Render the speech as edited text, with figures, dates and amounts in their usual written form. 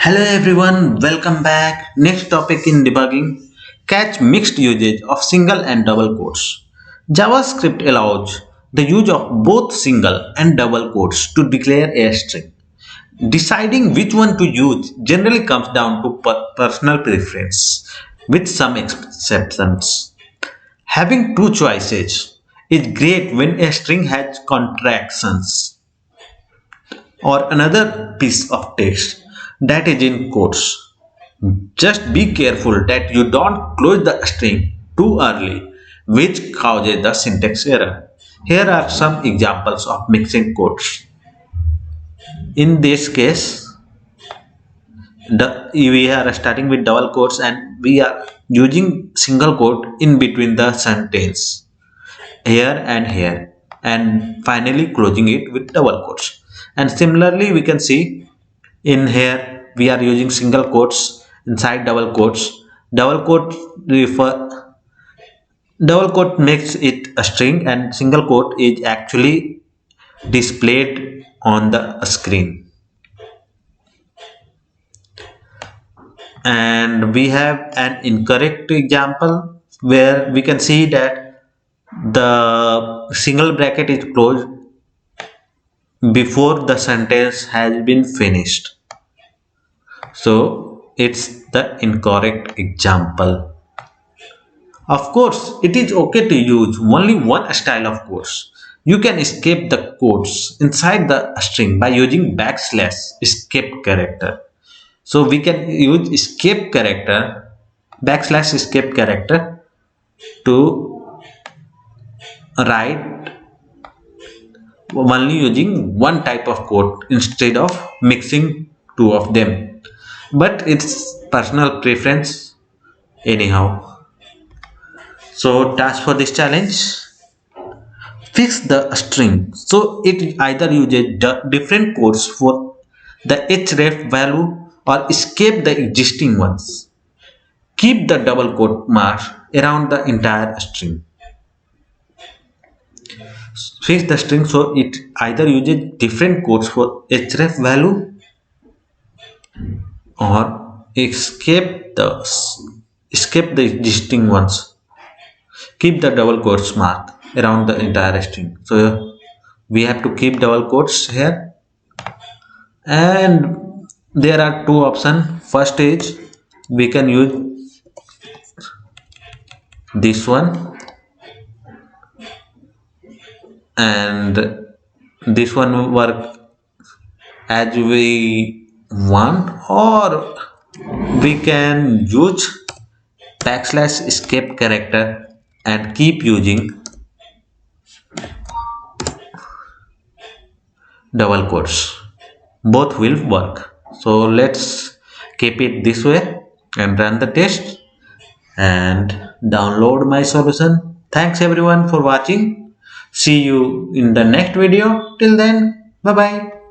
Hello everyone, welcome back. Next topic in debugging, catch mixed usage of single and double quotes. JavaScript allows the use of both single and double quotes to declare a string. Deciding which one to use generally comes down to personal preference, with some exceptions. Having two choices is great when a string has contractions or another piece of text that is in quotes. Just be careful that you don't close the string too early, which causes the syntax error. Here are some examples of mixing quotes. In this case, we are starting with double quotes and we are using single quote in between the sentence here and finally closing it with double quotes. And similarly, we can see in here we are using single quotes inside double quotes. Double quote makes it a string and single quote is actually displayed on the screen. And we have an incorrect example where we can see that the single bracket is closed before the sentence has been finished. So it's the incorrect example. Of course, it is okay to use only one style of quotes. You can escape the quotes inside the string by using backslash escape character. So we can use escape character, backslash escape character to write only using one type of quote instead of mixing two of them. But it's personal preference anyhow. So task for this challenge, fix the string so it either uses different quotes for the href value or escape the existing ones. Keep the double quote marks around the entire string. Fix the string so it either uses different quotes for href value or escape the existing ones. Keep the double quotes mark around the entire string. So we have to keep double quotes here, and there are two options. First is we can use this one, and this one will work as we want, or we can use backslash escape character and keep using double quotes. Both will work. So let's keep it this way and run the test and download my solution. Thanks everyone for watching. See you in the next video. Till then, bye bye.